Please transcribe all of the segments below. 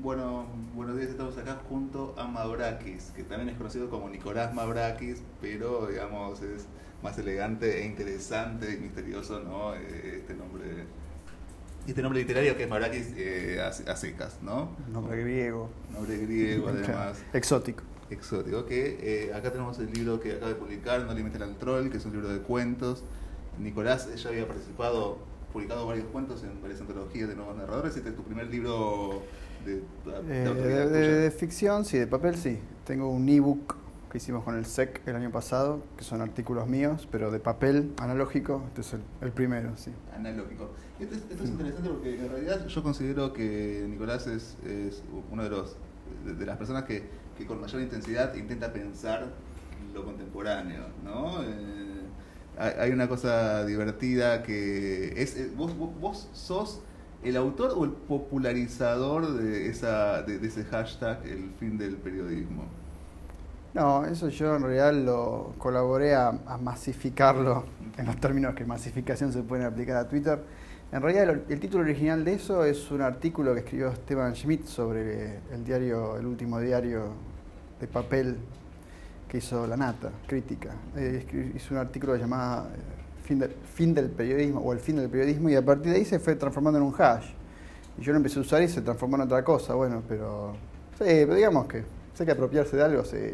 Bueno, buenos días, estamos acá junto a Mavrakis, que también es conocido como Nicolás Mavrakis, pero digamos es más elegante e interesante y misterioso, ¿no? Este nombre literario que es Mavrakis a secas, ¿no? Nombre griego. Nombre griego, además. Exótico. Exótico, que acá tenemos el libro que acaba de publicar, No alimenten al troll, que es un libro de cuentos. Nicolás ya había publicado varios cuentos en varias antologías de nuevos narradores. Este es tu primer libro de ficción, sí, de papel, sí. Tengo un ebook que hicimos con el SEC el año pasado, que son artículos míos, pero de papel analógico. Este es el primero, sí. Analógico. Esto es interesante porque en realidad yo considero que Nicolás es uno de las personas que con mayor intensidad intenta pensar lo contemporáneo, ¿no? Hay una cosa divertida que es vos sos el autor o el popularizador de ese hashtag, el fin del periodismo. No, eso yo en realidad lo colaboré a masificarlo en los términos que masificación se pueden aplicar a Twitter. En realidad el título original de eso es un artículo que escribió Stefan Schmidt sobre el último diario de papel que hizo La Nata, Crítica. Hizo un artículo llamado fin del periodismo o el fin del periodismo, y a partir de ahí se fue transformando en un hash. Y yo lo empecé a usar y se transformó en otra cosa. Bueno, pero sí, pero digamos que sé que apropiarse de algo, sí.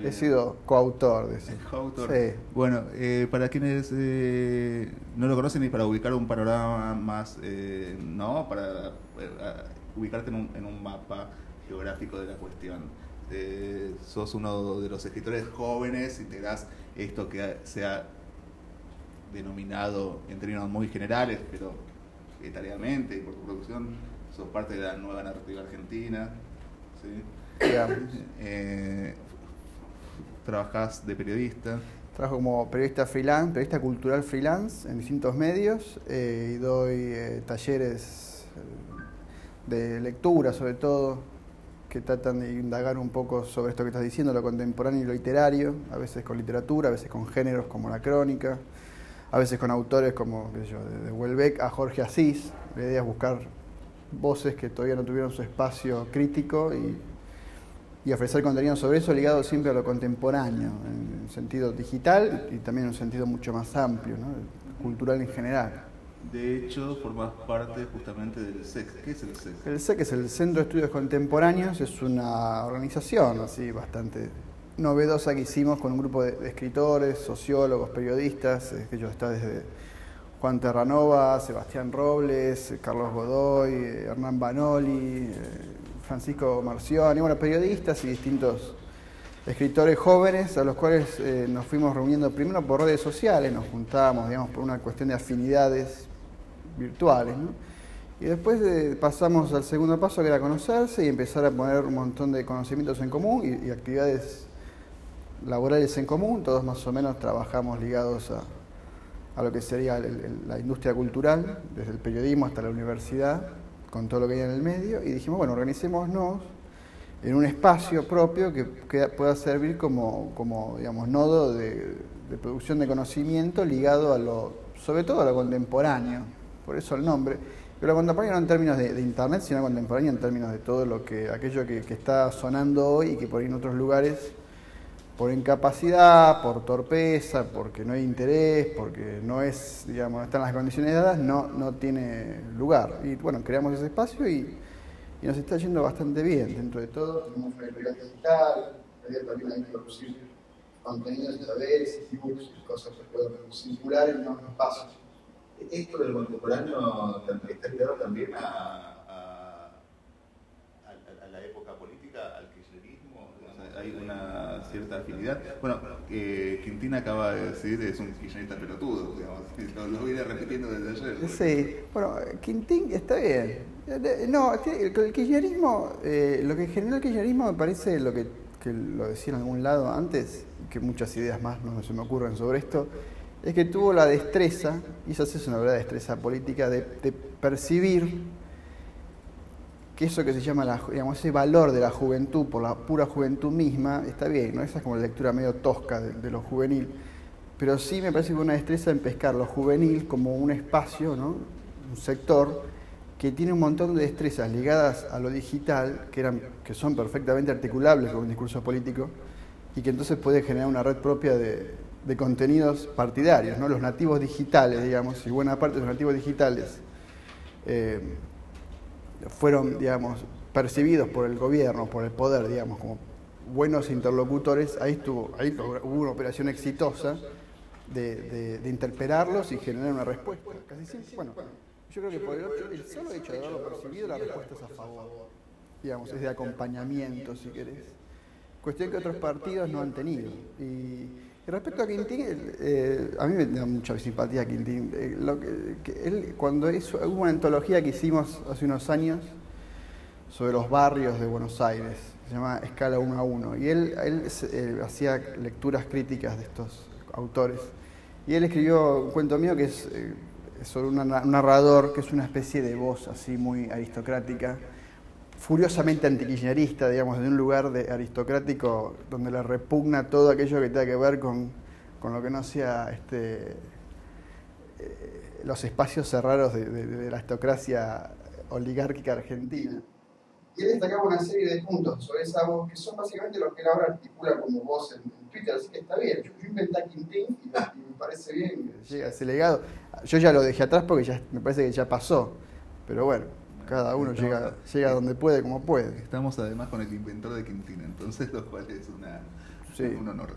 He sido coautor de eso. Coautor. Sí. Bueno, para quienes no lo conocen y para ubicar un panorama más, ¿no? Para ubicarte en un mapa geográfico de la cuestión. Sos uno de los escritores jóvenes, integrás esto que se ha denominado en términos muy generales, pero etariamente y por tu producción, sos parte de la nueva narrativa argentina, ¿sí? Trabajás de periodista. Trabajo como periodista freelance, periodista cultural freelance en distintos medios, y doy talleres de lectura, sobre todo, que tratan de indagar un poco sobre esto que estás diciendo, lo contemporáneo y lo literario, a veces con literatura, a veces con géneros como la crónica, a veces con autores como, qué sé yo, de Houellebecq a Jorge Asís. La idea es buscar voces que todavía no tuvieron su espacio crítico y ofrecer contenido sobre eso ligado siempre a lo contemporáneo, en un sentido digital y también en un sentido mucho más amplio, ¿no? Cultural en general. De hecho, formás parte justamente del SEC. ¿Qué es el SEC? El SEC es el Centro de Estudios Contemporáneos, es una organización así bastante novedosa que hicimos con un grupo de escritores, sociólogos, periodistas, que yo está desde Juan Terranova, Sebastián Robles, Carlos Godoy, Hernán Banoli, Francisco Marcioni, bueno, periodistas y distintos escritores jóvenes a los cuales nos fuimos reuniendo primero por redes sociales, nos juntábamos, digamos, por una cuestión de afinidades virtuales, ¿no? Y después pasamos al segundo paso, que era conocerse y empezar a poner un montón de conocimientos en común y actividades laborales en común. Todos más o menos trabajamos ligados a lo que sería la industria cultural, desde el periodismo hasta la universidad, con todo lo que hay en el medio, y dijimos, bueno, organicémonos en un espacio propio que pueda servir como digamos, nodo de producción de conocimiento ligado sobre todo a lo contemporáneo, por eso el nombre. Pero contemporáneo no en términos de internet, sino contemporáneo en términos de todo aquello que está sonando hoy y que por ahí en otros lugares, por incapacidad, por torpeza, porque no hay interés, porque no están las condiciones dadas, no tiene lugar. Y bueno, creamos ese espacio y nos está yendo bastante bien dentro de todo. Tenemos una editorial digital, también hay que producir contenidos, saberes, ebooks, cosas que pueden circular en unos espacios. Esto del contemporáneo está ligado también a la época política, al kirchnerismo. Hay una cierta afinidad. Bueno, Quintín acaba de decir es un kirchnerista pelotudo, digamos, lo viene repitiendo desde ayer. Sí, bueno, Quintín está bien. No, el kirchnerismo, lo que generó el kirchnerismo me parece que lo decía en algún lado antes, que muchas ideas más no se me ocurren sobre esto, es que tuvo la destreza, y eso es una verdadera destreza política, de percibir que eso que se llama ese valor de la juventud por la pura juventud misma, está bien, ¿no? Esa es como la lectura medio tosca de lo juvenil, pero sí me parece que una destreza en pescar lo juvenil como un espacio, ¿no? Un sector que tiene un montón de destrezas ligadas a lo digital, que son perfectamente articulables con un discurso político, y que entonces puede generar una red propia de contenidos partidarios, ¿no? Los nativos digitales, digamos, y buena parte de los nativos digitales fueron, digamos, percibidos por el gobierno, por el poder, digamos, como buenos interlocutores. Ahí hubo una operación exitosa de interpelarlos y generar una respuesta. Casi siempre, bueno, yo creo que por el solo hecho de haberlo percibido, la respuesta es a favor, digamos, es de acompañamiento, si querés. Cuestión que otros partidos no han tenido. Y respecto a Quintín, a mí me da mucha simpatía Quintín. Cuando hubo una antología que hicimos hace unos años sobre los barrios de Buenos Aires, se llama Escala 1 a 1, y él hacía lecturas críticas de estos autores. Y él escribió un cuento mío que es sobre un narrador que es una especie de voz así muy aristocrática, furiosamente antikirchnerista, digamos, de un lugar aristocrático donde le repugna todo aquello que tenga que ver con lo que no sea los espacios cerrados de la aristocracia oligárquica argentina. Y él destacaba una serie de puntos sobre esa voz que son básicamente los que él ahora articula como voz en Twitter, así que está bien. Yo inventé a Quintín y me parece bien que llega ese legado. Yo ya lo dejé atrás porque me parece que ya pasó, pero bueno, cada uno llega donde puede, como puede. Estamos además con el inventor de Quintín, entonces lo cual es un honor.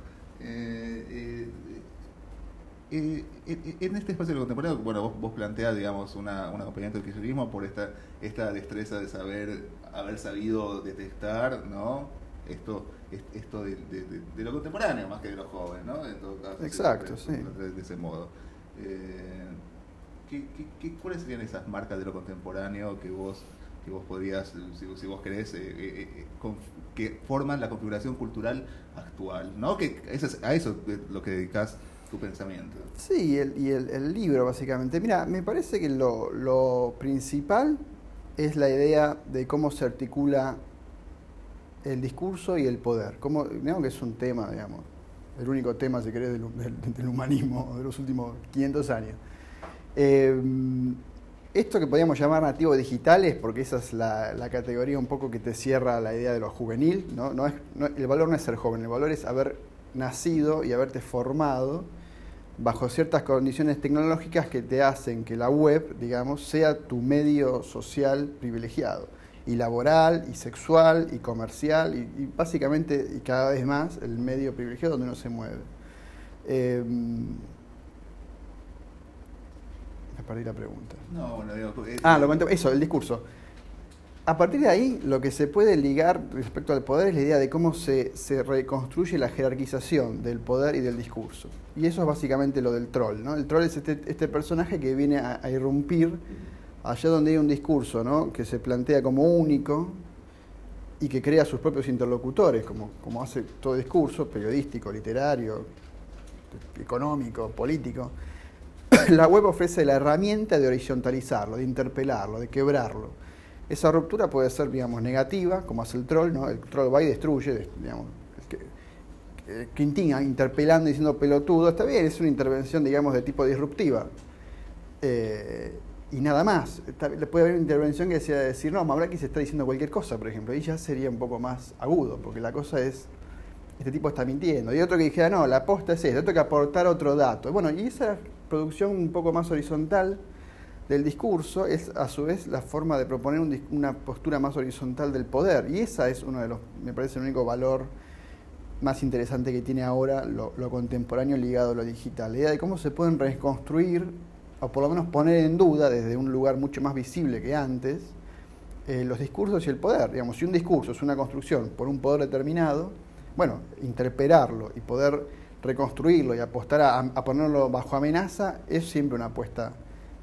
En este espacio contemporáneo, bueno, vos planteás, digamos, un acompañamiento del kirchnerismo por esta destreza de haber sabido detectar, ¿no? Esto de lo contemporáneo más que de lo joven, ¿no? En todo caso, exacto, sí. De ese modo. ¿Cuáles serían esas marcas de lo contemporáneo que vos podrías, si vos querés, que forman la configuración cultural actual, ¿no? Que a eso es lo que dedicás tu pensamiento. Sí, el libro, básicamente. Mira, me parece que lo principal es la idea de cómo se articula el discurso y el poder. Digamos que es un tema, digamos, el único tema, si querés, del humanismo de los últimos 500 años. Esto que podríamos llamar nativos digitales, porque esa es la categoría un poco que te cierra la idea de lo juvenil, ¿no? El valor no es ser joven, el valor es haber nacido y haberte formado bajo ciertas condiciones tecnológicas que te hacen que la web, digamos, sea tu medio social privilegiado, y laboral, y sexual, y comercial, y básicamente, y cada vez más, el medio privilegiado donde uno se mueve. Me perdí la pregunta. No, bueno, digo... lo comenté, eso, el discurso. A partir de ahí, lo que se puede ligar respecto al poder es la idea de cómo se reconstruye la jerarquización del poder y del discurso. Y eso es básicamente lo del troll, ¿no? El troll es este personaje que viene a irrumpir allá donde hay un discurso, ¿no? Que se plantea como único y que crea sus propios interlocutores, como hace todo discurso, periodístico, literario, económico, político. La web ofrece la herramienta de horizontalizarlo, de interpelarlo, de quebrarlo. Esa ruptura puede ser, digamos, negativa, como hace el troll, ¿no? El troll va y destruye, digamos. Quintín interpelando y diciendo pelotudo, está bien, es una intervención, digamos, de tipo disruptiva. Y nada más. Puede haber una intervención que sea decir, no, Mablaki se está diciendo cualquier cosa, por ejemplo. Ahí ya sería un poco más agudo, porque la cosa es, este tipo está mintiendo. Y otro que dijera, no, la aposta es esta, tengo que aportar otro dato. Bueno, y esa producción un poco más horizontal del discurso es a su vez la forma de proponer una postura más horizontal del poder, y esa es uno de los, me parece, el único valor más interesante que tiene ahora lo contemporáneo ligado a lo digital, la idea de cómo se pueden reconstruir o por lo menos poner en duda desde un lugar mucho más visible que antes los discursos y el poder. Digamos, si un discurso es una construcción por un poder determinado, bueno, interpelarlo y poder reconstruirlo y apostar a ponerlo bajo amenaza es siempre una apuesta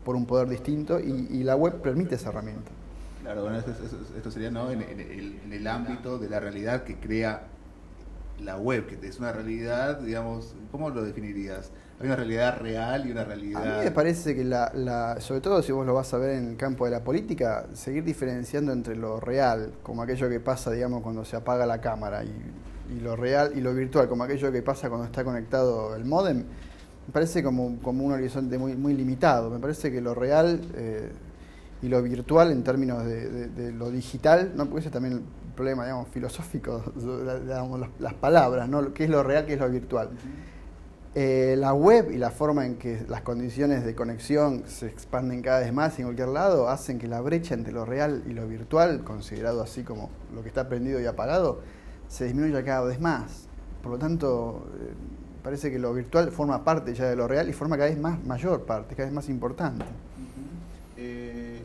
por un poder distinto, y la web permite esa herramienta. Claro, bueno, esto sería, ¿no? en el ámbito de la realidad que crea la web, que es una realidad, digamos, ¿cómo lo definirías? Hay una realidad real y una realidad... A mí me parece que sobre todo si vos lo vas a ver en el campo de la política, seguir diferenciando entre lo real, como aquello que pasa, digamos, cuando se apaga la cámara, y lo real y lo virtual, como aquello que pasa cuando está conectado el módem, me parece como un horizonte muy, muy limitado. Me parece que lo real y lo virtual en términos de lo digital, ¿no? Porque ese es también el problema, digamos, filosófico, digamos, las palabras, ¿no? ¿Qué es lo real, qué es lo virtual? La web y la forma en que las condiciones de conexión se expanden cada vez más en cualquier lado hacen que la brecha entre lo real y lo virtual, considerado así como lo que está prendido y apagado, se disminuya cada vez más. Por lo tanto, parece que lo virtual forma parte ya de lo real y forma cada vez más mayor parte, cada vez más importante. En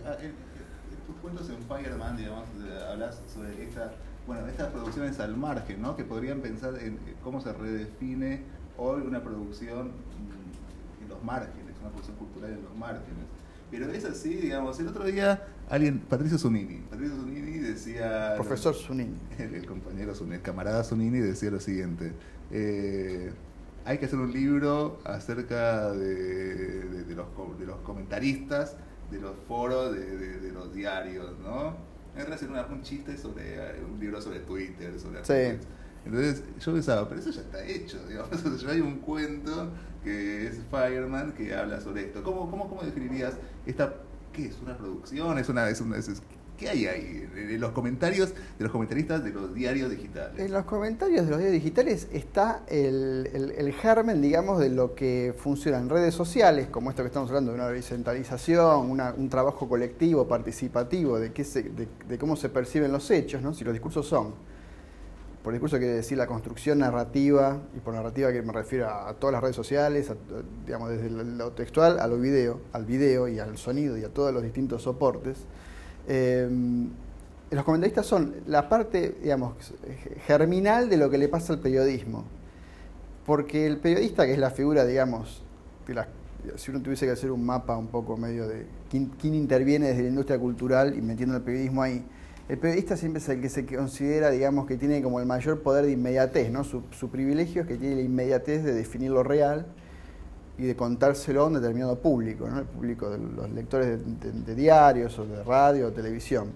tus cuentos en Fireman, digamos, hablas sobre estas producciones al margen, ¿no? Que podrían pensar en cómo se redefine hoy una producción en los márgenes, una producción cultural en los márgenes. Pero es así, digamos, el otro día Patricio Zunini decía... Profesor Zunini. El compañero Zunini, el camarada Zunini decía lo siguiente: hay que hacer un libro acerca de los comentaristas, de los foros, de los diarios, ¿no? En hacer un chiste sobre un libro sobre Twitter, sobre... Sí. Entonces yo pensaba, pero eso ya está hecho, digamos. Ya hay un cuento que es Fireman que habla sobre esto. ¿Cómo definirías esta? ¿Qué es? ¿Una producción? ¿Qué hay ahí en los comentarios de los comentaristas de los diarios digitales? En los comentarios de los diarios digitales está el germen, digamos, de lo que funciona en redes sociales, como esto que estamos hablando de una horizontalización, un trabajo colectivo, participativo, de cómo se perciben los hechos, ¿no? Si los discursos son... Por discurso quiere decir la construcción narrativa, y por narrativa que me refiero a todas las redes sociales, digamos, desde lo textual al video y al sonido y a todos los distintos soportes. Los comentaristas son la parte, digamos, germinal de lo que le pasa al periodismo. Porque el periodista, que es la figura, digamos, si uno tuviese que hacer un mapa un poco medio de quién interviene desde la industria cultural y metiendo el periodismo ahí, el periodista siempre es el que se considera, digamos, que tiene como el mayor poder de inmediatez, ¿no? Su privilegio es que tiene la inmediatez de definir lo real y de contárselo a un determinado público, ¿no? El público de los lectores de diarios o de radio o televisión.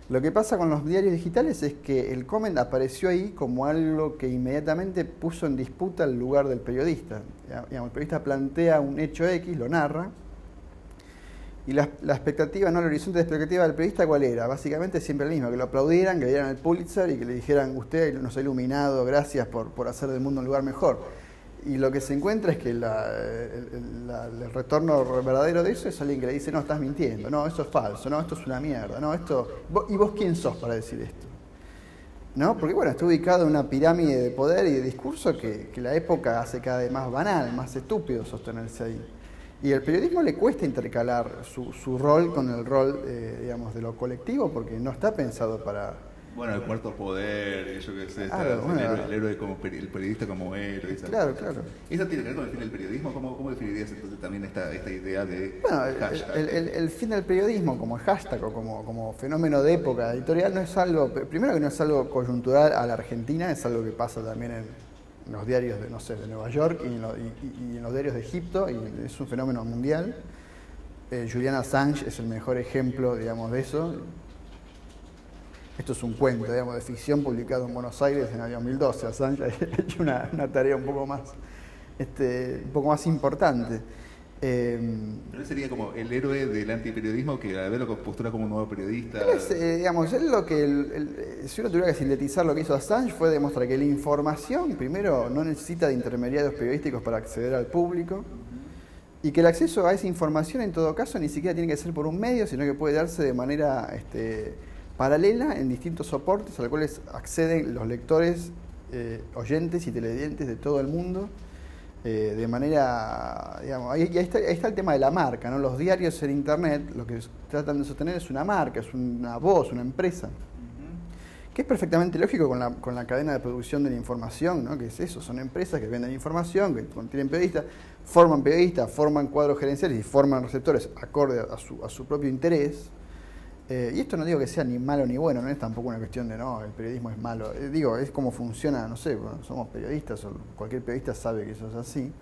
Lo que pasa con los diarios digitales es que el comment apareció ahí como algo que inmediatamente puso en disputa el lugar del periodista. Digamos, el periodista plantea un hecho X, lo narra, y la expectativa, no, el horizonte de expectativa del periodista, ¿cuál era? Básicamente siempre el mismo, que lo aplaudieran, que le dieran el Pulitzer y que le dijeran: usted nos ha iluminado, gracias por hacer del mundo un lugar mejor. Y lo que se encuentra es que el retorno verdadero de eso es alguien que le dice: no, estás mintiendo, no, eso es falso, no, esto es una mierda, no, ¿y vos quién sos para decir esto? ¿No? Porque bueno, está ubicado en una pirámide de poder y de discurso que la época hace cada vez más banal, más estúpido sostenerse ahí. Y al periodismo le cuesta intercalar su rol con el rol, digamos, de lo colectivo, porque no está pensado para... Bueno, el cuarto poder, yo qué sé, claro, el héroe como el periodista como héroe. Claro, claro. ¿Eso tiene que ver con el fin del periodismo? ¿Cómo definirías entonces también esta idea de hashtag? El fin del periodismo como hashtag o como fenómeno de época editorial no es algo, primero que no es algo coyuntural a la Argentina, es algo que pasa también en los diarios de, no sé, de Nueva York y en los diarios de Egipto, y es un fenómeno mundial. Julian Assange es el mejor ejemplo, digamos, de eso. Esto es un cuento, digamos, de ficción publicado en Buenos Aires en el año 2012. Assange ha hecho una tarea un poco más importante. Pero él sería como el héroe del antiperiodismo que a ver lo postula como un nuevo periodista. Digamos, él si uno tuviera que sintetizar lo que hizo Assange fue demostrar que la información, primero, no necesita de intermediarios periodísticos para acceder al público, y que el acceso a esa información, en todo caso, ni siquiera tiene que ser por un medio, sino que puede darse de manera paralela en distintos soportes a los cuales acceden los lectores, oyentes y televidentes de todo el mundo. De manera, digamos, ahí está el tema de la marca, ¿no? Los diarios en internet lo que tratan de sostener es una marca, es una voz, una empresa, que es perfectamente lógico con la cadena de producción de la información, ¿no? Que es eso, son empresas que venden información, que tienen periodistas, forman cuadros gerenciales y forman receptores acorde a su propio interés. Y esto no digo que sea ni malo ni bueno, no es tampoco una cuestión de no, el periodismo es malo. Digo, es como funciona, no sé, bueno, somos periodistas, o cualquier periodista sabe que eso es así.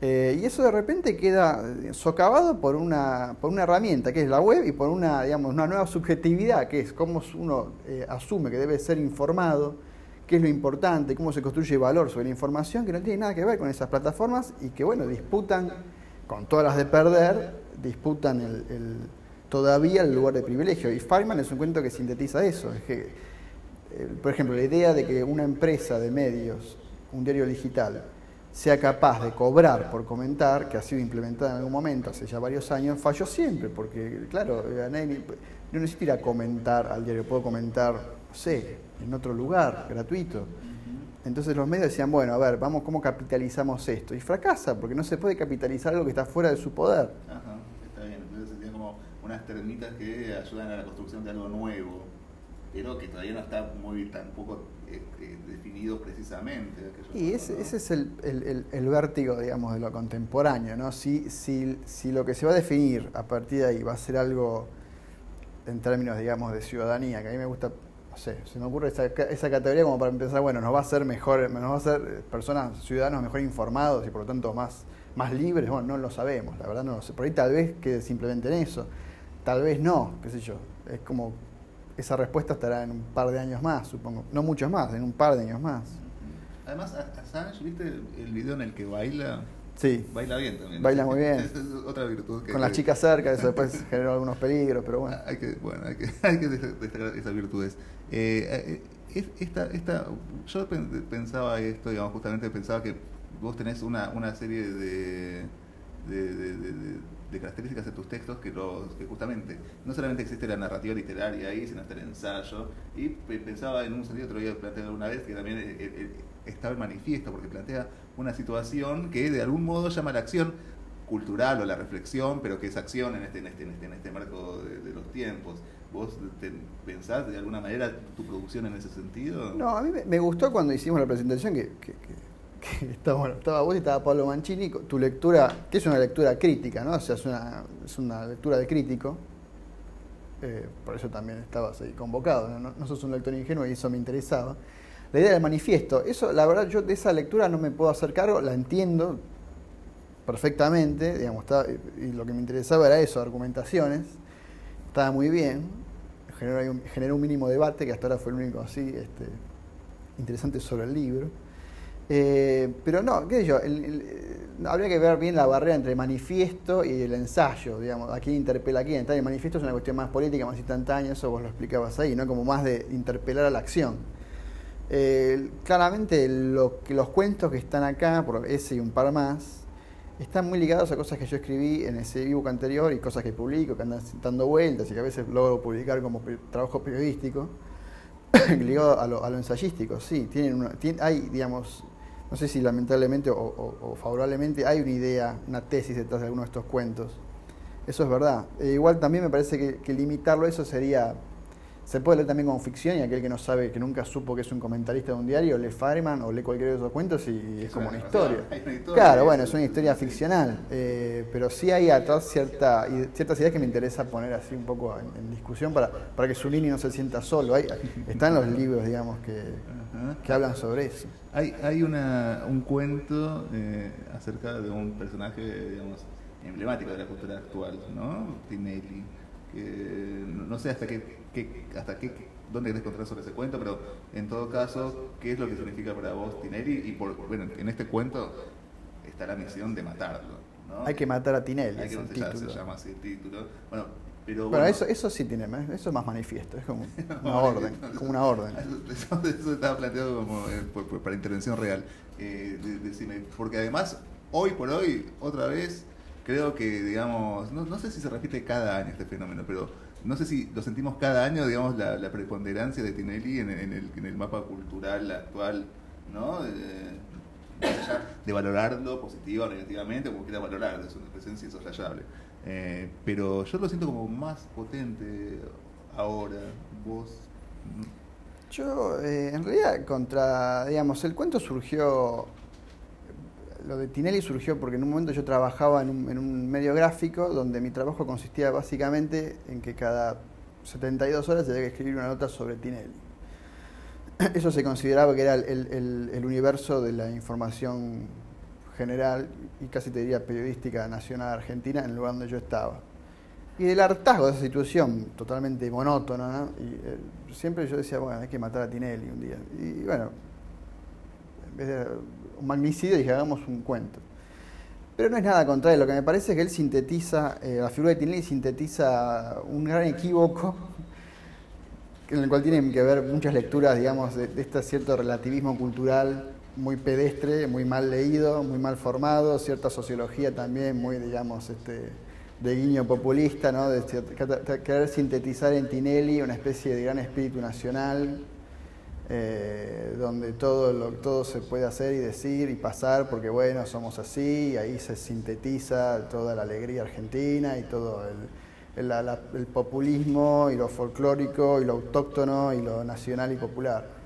Y eso de repente queda socavado por una herramienta que es la web y por una nueva subjetividad, que es cómo uno asume que debe ser informado, qué es lo importante, cómo se construye valor sobre la información, que no tiene nada que ver con esas plataformas y que, bueno, disputan, con todas las de perder, disputan todavía el lugar de privilegio. Y Feynman es un cuento que sintetiza eso. Es que, por ejemplo, la idea de que una empresa de medios, un diario digital, sea capaz de cobrar por comentar, que ha sido implementada en algún momento, hace ya varios años, falló siempre, porque, claro, no necesito ir a comentar al diario, puedo comentar, no sé, en otro lugar, gratuito. Entonces los medios decían, bueno, a ver, vamos, ¿cómo capitalizamos esto? Y fracasa, porque no se puede capitalizar algo que está fuera de su poder. Ajá, está bien. Entonces tiene como unas termitas que ayudan a la construcción de algo nuevo, pero que todavía no está muy tampoco definido precisamente. Y ese es el vértigo, digamos, de lo contemporáneo, ¿no? Si lo que se va a definir a partir de ahí va a ser algo en términos, digamos, de ciudadanía, que a mí me gusta, no sé, se me ocurre esa categoría como para empezar, bueno, nos va a hacer mejor, nos va a hacer personas, ciudadanos mejor informados y por lo tanto más libres. Bueno, no lo sabemos, la verdad no lo sé. Por ahí tal vez quede simplemente en eso, tal vez no, qué sé yo. Es como, esa respuesta estará en un par de años más, supongo. No muchos más, en un par de años más. Además, Assange, ¿viste el video en el que baila? Sí. Baila bien también. Baila muy bien. Es otra virtud. Con las chicas cerca, eso después generó algunos peligros, pero bueno. Hay que destacar esas virtudes. Yo pensaba esto, digamos, justamente pensaba que vos tenés una serie de características en tus textos que justamente no solamente existe la narrativa literaria ahí, sino hasta el ensayo. Y pensaba en un sentido, te lo había planteado alguna vez, que también estaba el manifiesto, porque plantea una situación que de algún modo llama a la acción cultural o la reflexión, pero que es acción en este marco de los tiempos. ¿Vos pensás de alguna manera tu producción en ese sentido? No, a mí me gustó cuando hicimos la presentación que estaba vos y estaba Pablo Mancini, tu lectura, que es una lectura crítica, ¿no? O sea, es una lectura de crítico, por eso también estabas ahí convocado, no sos un lector ingenuo y eso me interesaba. La idea del manifiesto, eso la verdad yo de esa lectura no me puedo hacer cargo, la entiendo perfectamente, digamos, y lo que me interesaba era eso, argumentaciones, estaba muy bien, generó un mínimo debate que hasta ahora fue el único así interesante sobre el libro. Pero no, qué sé yo, habría que ver bien la barrera entre manifiesto y el ensayo, digamos, a quién interpela a quién. El manifiesto es una cuestión más política, más instantánea, eso vos lo explicabas ahí, ¿no? Como más de interpelar a la acción. Claramente los cuentos que están acá, por ese y un par más, están muy ligados a cosas que yo escribí en ese ebook anterior y cosas que publico, que andan dando vueltas y que a veces logro publicar como trabajo periodístico, ligado a lo ensayístico, sí. Hay, digamos, no sé si lamentablemente o favorablemente, hay una idea, una tesis detrás de algunos de estos cuentos. Eso es verdad. Igual también me parece que limitarlo a eso sería... Se puede leer también como ficción y aquel que no sabe, que nunca supo que es un comentarista de un diario, lee Feynman o lee cualquiera de esos cuentos y es como una historia. Claro, bueno, es una historia ficcional, pero sí hay atrás ciertas ideas que me interesa poner así un poco en discusión para que Zulini no se sienta solo. Están los libros, digamos, que hablan sobre eso. Hay un cuento acerca de un personaje, digamos, emblemático de la cultura actual, ¿no? Tinelli. No sé dónde querés encontrar sobre ese cuento, pero en todo caso, ¿qué es lo que significa para vos Tinelli? Y bueno, en este cuento está la misión de matarlo, ¿no? Hay que matar a Tinelli, se llama así el título. Bueno, eso sí tiene, eso es más manifiesto, es como una orden, como una orden. Eso estaba planteado como para intervención real. Decime, porque además, hoy por hoy, otra vez, creo que, digamos, no sé si se repite cada año este fenómeno, pero no sé si lo sentimos cada año, digamos, la preponderancia de Tinelli en el mapa cultural actual, ¿no? De valorarlo positiva o negativamente, como quiera valorarlo, es una presencia insoslayable. Pero yo lo siento como más potente ahora, vos... Yo, en realidad, digamos, el cuento surgió... Lo de Tinelli surgió porque en un momento yo trabajaba en un medio gráfico donde mi trabajo consistía básicamente en que cada 72 horas tenía que escribir una nota sobre Tinelli. Eso se consideraba que era el universo de la información general y casi te diría periodística nacional argentina en el lugar donde yo estaba. Y del hartazgo de esa situación totalmente monótona, ¿no? Y siempre yo decía, bueno, hay que matar a Tinelli un día. Y bueno, en vez de un magnicidio dije, hagamos un cuento. Pero no es nada contrario, lo que me parece es que él sintetiza, la figura de Tinelli sintetiza un gran equívoco en el cual tienen que ver muchas lecturas, digamos, de este cierto relativismo cultural muy pedestre, muy mal leído, muy mal formado, cierta sociología también muy, digamos, de guiño populista, ¿no? De querer sintetizar en Tinelli una especie de gran espíritu nacional, donde todo se puede hacer y decir y pasar porque, bueno, somos así, y ahí se sintetiza toda la alegría argentina y todo el populismo y lo folclórico y lo autóctono y lo nacional y popular.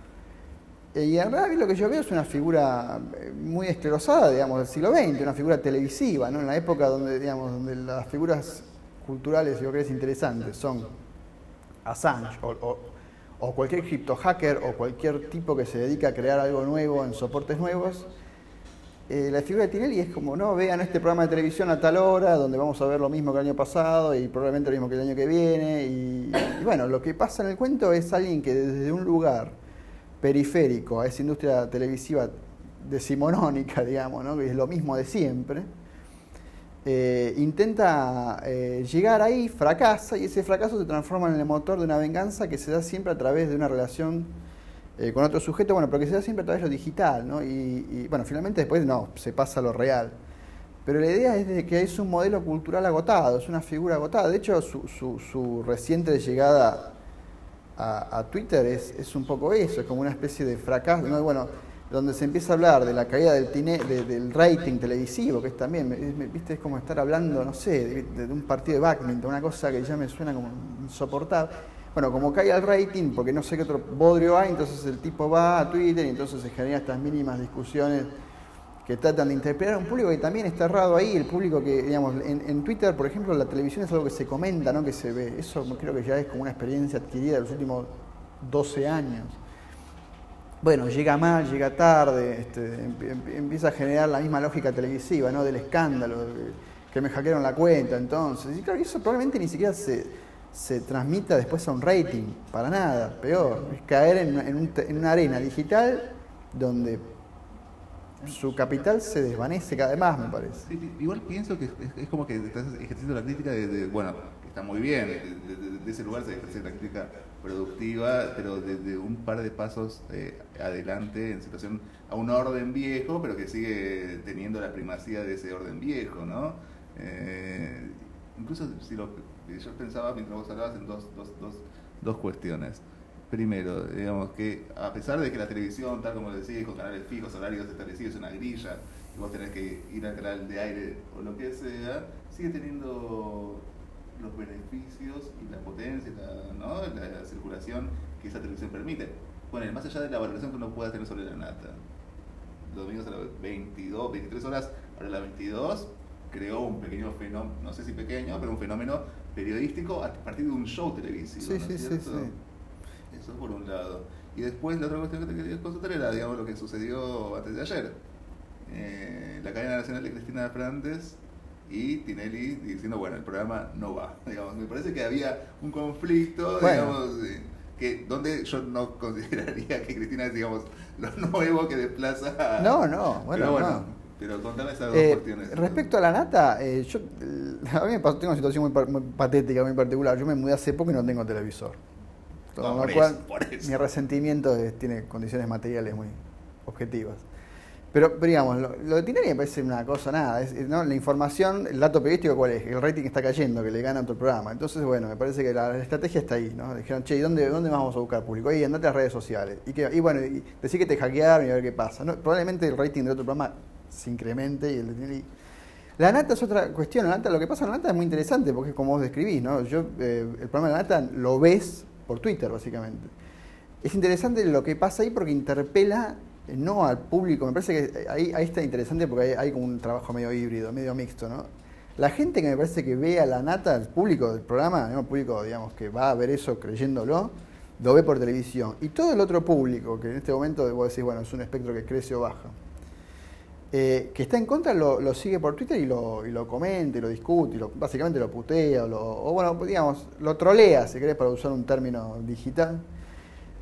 Y en realidad lo que yo veo es una figura muy esclerosada, digamos, del siglo XX, una figura televisiva, ¿no? En la época donde, digamos, donde las figuras culturales, yo creo que es interesante, son Assange o cualquier criptohacker o cualquier tipo que se dedica a crear algo nuevo en soportes nuevos. La figura de Tinelli es como, no, vean este programa de televisión a tal hora, donde vamos a ver lo mismo que el año pasado y probablemente lo mismo que el año que viene. Y bueno, lo que pasa en el cuento es alguien que desde un lugar periférico a esa industria televisiva decimonónica, digamos, ¿no? Que es lo mismo de siempre, intenta llegar ahí, fracasa, y ese fracaso se transforma en el motor de una venganza que se da siempre a través de una relación con otro sujeto, bueno, pero que se da siempre a través de lo digital, ¿no? Y bueno, finalmente después no, se pasa a lo real. Pero la idea es de que es un modelo cultural agotado, es una figura agotada. De hecho, su reciente llegada a Twitter es un poco eso, es como una especie de fracaso, ¿no? Bueno, donde se empieza a hablar de la caída del rating televisivo, que es también, ¿viste? Es como estar hablando, no sé, de un partido de bádminton, una cosa que ya me suena como insoportable. Bueno, como cae el rating, porque no sé qué otro bodrio hay, entonces el tipo va a Twitter y entonces se generan estas mínimas discusiones que tratan de interpretar a un público que también está errado ahí, el público que, digamos, en Twitter, por ejemplo, la televisión es algo que se comenta, no que se ve. Eso creo que ya es como una experiencia adquirida de los últimos 12 años. Bueno, llega mal, llega tarde, empieza a generar la misma lógica televisiva, ¿no? Del escándalo, que me hackearon la cuenta, entonces. Y claro, eso probablemente ni siquiera se transmita después a un rating, para nada, peor. Es caer en una arena digital donde su capital se desvanece cada vez más, me parece. Sí, igual pienso que es como que estás ejerciendo la crítica bueno, que está muy bien, de ese lugar se ejerce la crítica productiva, pero desde un par de pasos adelante en situación a un orden viejo, pero que sigue teniendo la primacía de ese orden viejo, ¿no? Incluso si yo pensaba mientras vos hablabas en dos cuestiones. Primero, digamos que a pesar de que la televisión, tal como decís, con canales fijos, horarios establecidos, es una grilla, y vos tenés que ir al canal de aire o lo que sea, sigue teniendo los beneficios y la potencia, ¿no? la circulación que esa televisión permite. Bueno, más allá de la valoración que uno pueda tener sobre la nata, los domingos a las 22, 23 horas, ahora a las 22, creó un pequeño fenómeno, no sé si pequeño, pero un fenómeno periodístico a partir de un show televisivo. Sí, ¿no sí, es sí, cierto? sí. Eso por un lado. Y después la otra cuestión que te quería consultar era, digamos, lo que sucedió antes de ayer. La cadena nacional de Cristina Fernández y Tinelli diciendo, bueno, el programa no va. Digamos, me parece que había un conflicto, bueno, digamos, donde yo no consideraría que Cristina es, digamos, lo nuevo que desplaza. No, bueno, pero bueno, no. Pero contame esas dos cuestiones. Respecto a la nata, a mí me pasó, tengo una situación muy patética, muy particular. Yo me mudé hace poco y no tengo televisor. Con lo cual, mi resentimiento tiene condiciones materiales muy objetivas. Pero digamos, lo de Tinelli me parece una cosa, nada, ¿no? La información, el dato periodístico, ¿cuál es? El rating está cayendo, que le gana otro programa. Entonces, bueno, me parece que la estrategia está ahí, ¿no? Dijeron, che, ¿dónde vamos a buscar público? Ahí, andate a las redes sociales. Y bueno, decir que te hackearon y a ver qué pasa, ¿no? Probablemente el rating de otro programa se incremente y el de Tinelli. La nata es otra cuestión. La nata, lo que pasa en la nata es muy interesante porque es como vos describís, ¿no? El programa de la nata lo ves por Twitter, básicamente. Es interesante lo que pasa ahí porque interpela no al público. Me parece que ahí está interesante porque hay como un trabajo medio híbrido, medio mixto, ¿no? La gente que me parece que ve a la nata, el público del programa, ¿no? El público, digamos, que va a ver eso creyéndolo, lo ve por televisión. Y todo el otro público, que en este momento vos decís, bueno, es un espectro que crece o baja, que está en contra, lo sigue por Twitter y lo comenta, y lo discute, básicamente lo putea, o bueno, digamos, lo trolea, si querés, para usar un término digital.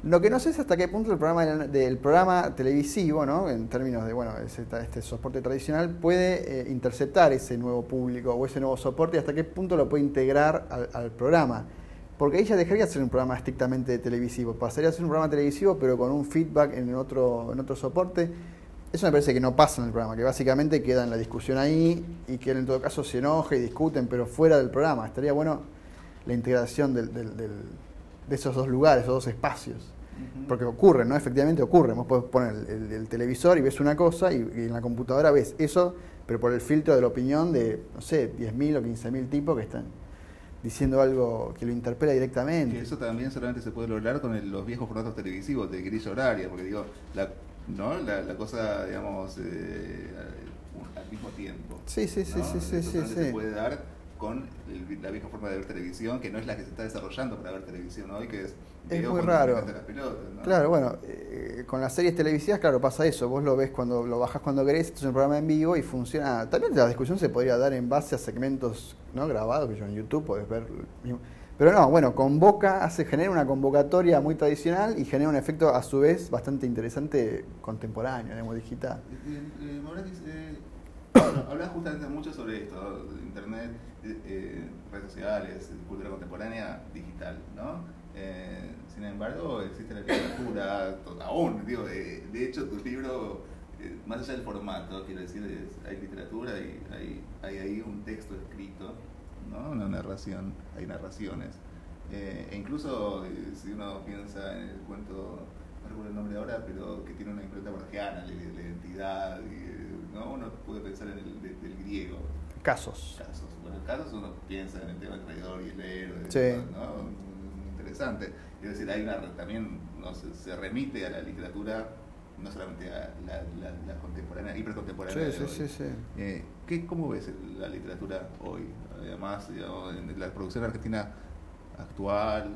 Lo que no sé es hasta qué punto del programa televisivo, ¿no? En términos de, bueno, este soporte tradicional, puede interceptar ese nuevo público o ese nuevo soporte y hasta qué punto lo puede integrar al programa. Porque ahí ya dejaría de ser un programa estrictamente televisivo, pasaría a ser un programa televisivo pero con un feedback en otro soporte. Eso me parece que no pasa en el programa, que básicamente queda en la discusión ahí y que él en todo caso se enoja y discuten, pero fuera del programa. Estaría bueno la integración de esos dos lugares, esos dos espacios. Porque ocurre, ¿no? Efectivamente ocurre. Vos podés poner el televisor y ves una cosa y en la computadora ves eso, pero por el filtro de la opinión de, no sé, 10.000 o 15.000 tipos que están diciendo algo que lo interpela directamente. Que eso también solamente se puede lograr con los viejos formatos televisivos de grilla horaria, porque digo, la cosa, digamos, al mismo tiempo. Sí. Eso se puede dar con la vieja forma de ver televisión, que no es la que se está desarrollando para ver televisión hoy, que es muy raro. Las pelotas, ¿no? Claro, bueno, con las series televisivas, claro, pasa eso. Vos lo ves cuando lo bajás cuando querés, esto es un programa en vivo y funciona. También la discusión se podría dar en base a segmentos, ¿no?, grabados, que yo en YouTube podés ver. Pero no, bueno, genera una convocatoria muy tradicional y genera un efecto a su vez bastante interesante contemporáneo, digamos, digital. Moratis, hablas justamente mucho sobre esto, internet, redes sociales, cultura contemporánea, digital, ¿no? Sin embargo, existe la literatura, aún, digo, de hecho tu libro, más allá del formato, quiero decir, hay literatura y hay ahí un texto escrito, ¿no? Una narración, hay narraciones. E incluso si uno piensa en el cuento, no recuerdo el nombre ahora, pero que tiene una impronta borgiana, la identidad, ¿no? Uno puede pensar en del griego. Casos. Bueno, casos uno piensa en el tema del traidor y el héroe, sí, ¿no? Interesante. Es decir, también se remite a la literatura, no solamente a la contemporánea, hipercontemporánea. Sí. ¿Cómo ves la literatura hoy? Además, digamos, en la producción argentina actual,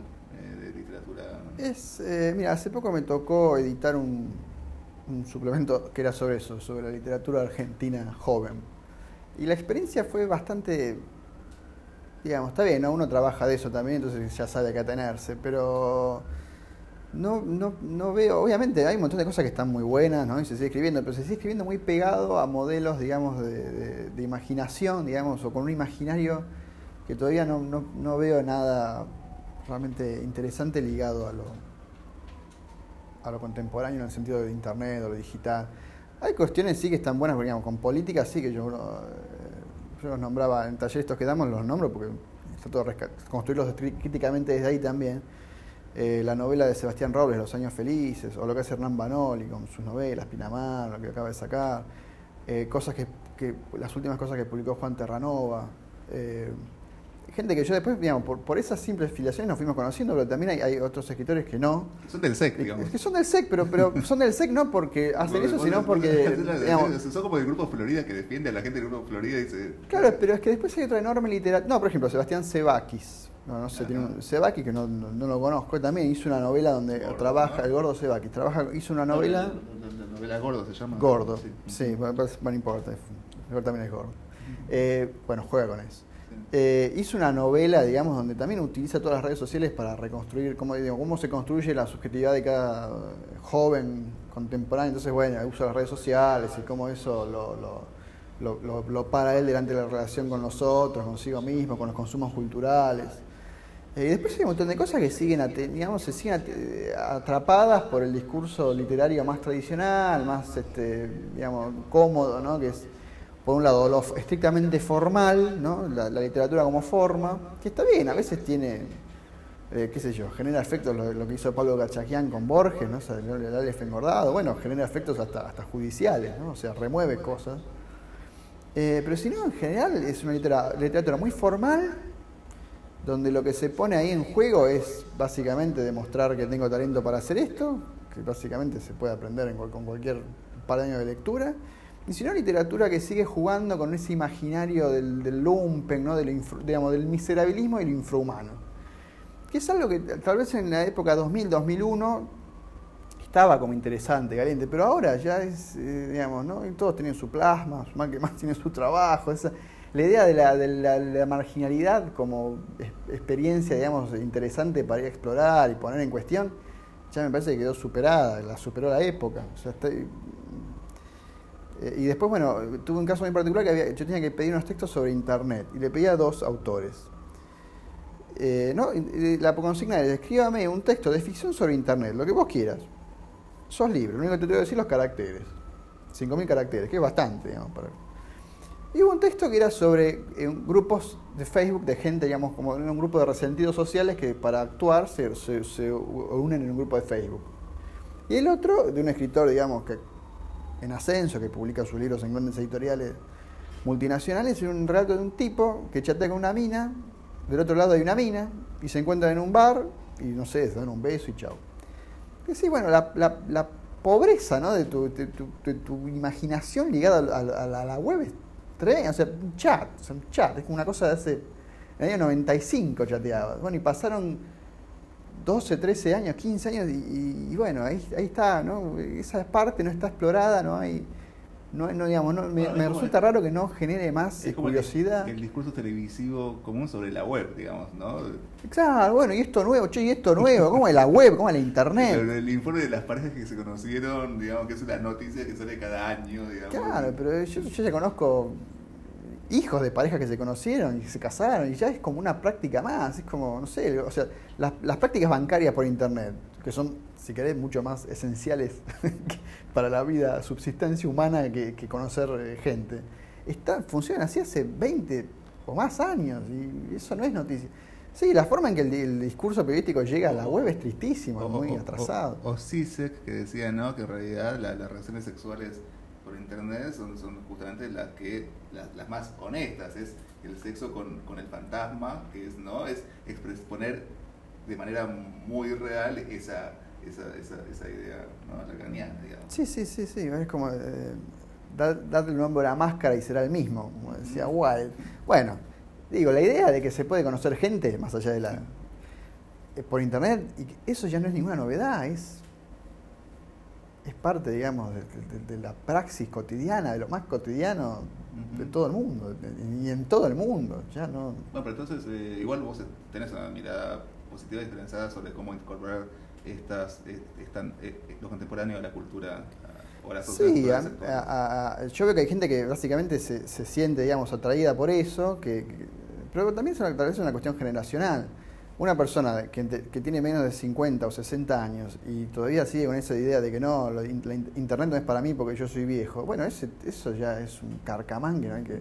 de literatura. Mira, hace poco me tocó editar un suplemento que era sobre eso, sobre la literatura argentina joven. Y la experiencia fue bastante, digamos, está bien, ¿no? Uno trabaja de eso también, entonces ya sabe a qué atenerse, pero no veo, obviamente hay un montón de cosas que están muy buenas, ¿no? Y se sigue escribiendo, pero se sigue escribiendo muy pegado a modelos, digamos, de imaginación, digamos, o con un imaginario que todavía no veo nada realmente interesante ligado a lo contemporáneo en el sentido de internet o lo digital. Hay cuestiones sí que están buenas, porque digamos, con política sí que yo los nombraba en talleres estos que damos, los nombro porque está todo construirlos críticamente desde ahí también. La novela de Sebastián Robles, Los años felices, o lo que hace Hernán Banoli con sus novelas, Pinamar, lo que acaba de sacar, cosas que las últimas cosas que publicó Juan Terranova, gente que yo después, digamos, por esas simples filiaciones nos fuimos conociendo, pero también hay otros escritores que no. Son del SEC, digamos. Es que son del SEC, pero son del SEC no porque hacen eso, sino porque... digamos, son como del Grupo Florida que defiende a la gente del Grupo Florida y dice... Claro, pero es que después hay otra enorme literatura... No, por ejemplo, Sebastián Sebakis. No sé, tiene un Sebakis que no lo conozco. También hizo una novela donde trabaja, ¿no? El gordo Sebakis. Hizo una novela... La novela Gordo se llama. Gordo, sí, bueno, no importa. El también es gordo. Bueno, juega con eso. Hizo una novela, digamos, donde también utiliza todas las redes sociales para reconstruir cómo se construye la subjetividad de cada joven contemporáneo. Entonces, bueno, usa las redes sociales y cómo eso lo para él delante de la relación con nosotros, consigo mismo, con los consumos culturales. Y después hay un montón de cosas que siguen atrapadas por el discurso literario más tradicional, más cómodo, ¿no? Que es, por un lado, lo estrictamente formal, ¿no? La literatura como forma, que está bien, a veces tiene, genera efectos lo que hizo Pablo Cachaquián con Borges, ¿no? O sea, el Aleph engordado, bueno, genera efectos hasta judiciales, ¿no? O sea, remueve cosas. Pero si no, en general es una literatura muy formal, donde lo que se pone ahí en juego es básicamente demostrar que tengo talento para hacer esto, que básicamente se puede aprender con cualquier par de años de lectura. Y si no, literatura que sigue jugando con ese imaginario del lumpen, ¿no? Del miserabilismo y lo infrahumano. Que es algo que tal vez en la época 2000-2001 estaba como interesante, caliente, pero ahora ya es, ¿no? Y todos tienen su plasma, mal que más tienen su trabajo. La idea de la marginalidad como experiencia, digamos, interesante para ir a explorar y poner en cuestión, ya me parece que quedó superada, la superó la época. O sea, y después, bueno, tuve un caso muy particular que yo tenía que pedir unos textos sobre internet y le pedí a 2 autores. ¿No? La consigna es: escríbame un texto de ficción sobre internet, lo que vos quieras. Sos libre, lo único que te tengo que decir los caracteres. 5.000 caracteres, que es bastante, digamos. Y hubo un texto que era sobre grupos de Facebook de gente, digamos, como un grupo de resentidos sociales que para actuar se unen en un grupo de Facebook. Y el otro, de un escritor, digamos, que en ascenso, que publica sus libros en grandes editoriales multinacionales, es un relato de un tipo que chatea con una mina, del otro lado hay una mina, y se encuentran en un bar, y no sé, se dan un beso y chau. Y sí, bueno, la pobreza, ¿no?, de tu imaginación ligada a la web es tremenda. O sea, un chat, es como una cosa de hace, en el año 95 chateaba. Bueno, y pasaron 12, 13 años, 15 años, y bueno, ahí está, ¿no? Esa parte no está explorada, no hay, digamos, me resulta raro que no genere más curiosidad. El discurso televisivo común sobre la web, digamos, ¿no? Claro, bueno, y esto nuevo, y esto nuevo, ¿cómo es la web? ¿Cómo es la internet? El informe de las parejas que se conocieron, digamos, que es una noticia que sale cada año, digamos. Claro, pero yo ya conozco hijos de parejas que se conocieron y se casaron, y ya es como una práctica más, es como, no sé, o sea, las prácticas bancarias por internet, que son, si querés, mucho más esenciales para la vida, subsistencia humana que conocer gente, funcionan así hace 20 o más años, y eso no es noticia. Sí, la forma en que el discurso periodístico llega a la web es tristísimo, es muy atrasado. O Zizek, que decía, ¿no?, que en realidad las relaciones sexuales por internet son justamente las más honestas, es el sexo con el fantasma, que es, ¿no?, es exponer de manera muy real esa idea, ¿no?, lacaniana, digamos. Sí, es como darle el nombre a la máscara y será el mismo, como decía Wilde. Bueno, digo, la idea de que se puede conocer gente más allá de por internet, y eso ya no es ninguna novedad, es parte, digamos, de la praxis cotidiana, de lo más cotidiano de todo el mundo, y en todo el mundo, ya no... Bueno, pero entonces, igual vos tenés una mirada positiva y esperanzada sobre cómo incorporar lo contemporáneo a la cultura o a la sociedad. Sí, yo veo que hay gente que básicamente se siente, digamos, atraída por eso, pero también tal vez es una cuestión generacional. Una persona que tiene menos de 50 o 60 años y todavía sigue con esa idea de que no, internet no es para mí porque yo soy viejo, bueno, eso ya es un carcamán que no hay que...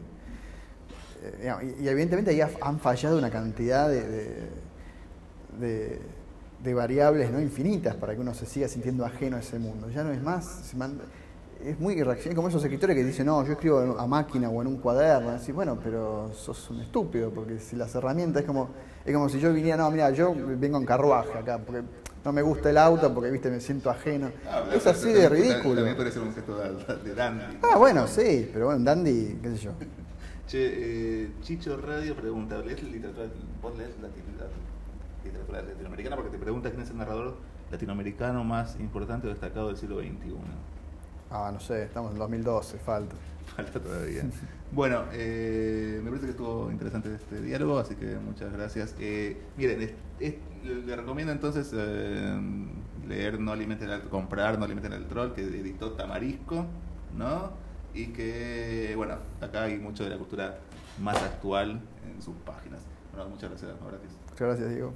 y evidentemente ahí han fallado una cantidad de variables, ¿no?, infinitas para que uno se siga sintiendo ajeno a ese mundo. Ya no es más... Es muy irracional, como esos escritores que dicen, no, yo escribo a máquina o en un cuaderno. Decís, bueno, pero sos un estúpido, porque si las herramientas es como si yo viniera, no, mira, yo vengo en carruaje acá, porque no me gusta el auto, porque, viste, me siento ajeno. Es así de ridículo. También puede ser un gesto de dandy. Bueno, sí, pero bueno, dandy, qué sé yo. Che, Chicho Radio pregunta, ¿lees literatura? ¿Vos lees la literatura latinoamericana? Porque te pregunta quién es el narrador latinoamericano más importante o destacado del siglo XXI. No sé, estamos en 2012, falta. Falta todavía. Bueno, me parece que estuvo interesante este diálogo, así que muchas gracias. Miren, le recomiendo entonces leer comprar No alimenten al troll, que editó Tamarisco, ¿no? Y que, bueno, acá hay mucho de la cultura más actual en sus páginas. Bueno, muchas gracias, Horacio. Muchas gracias, Diego.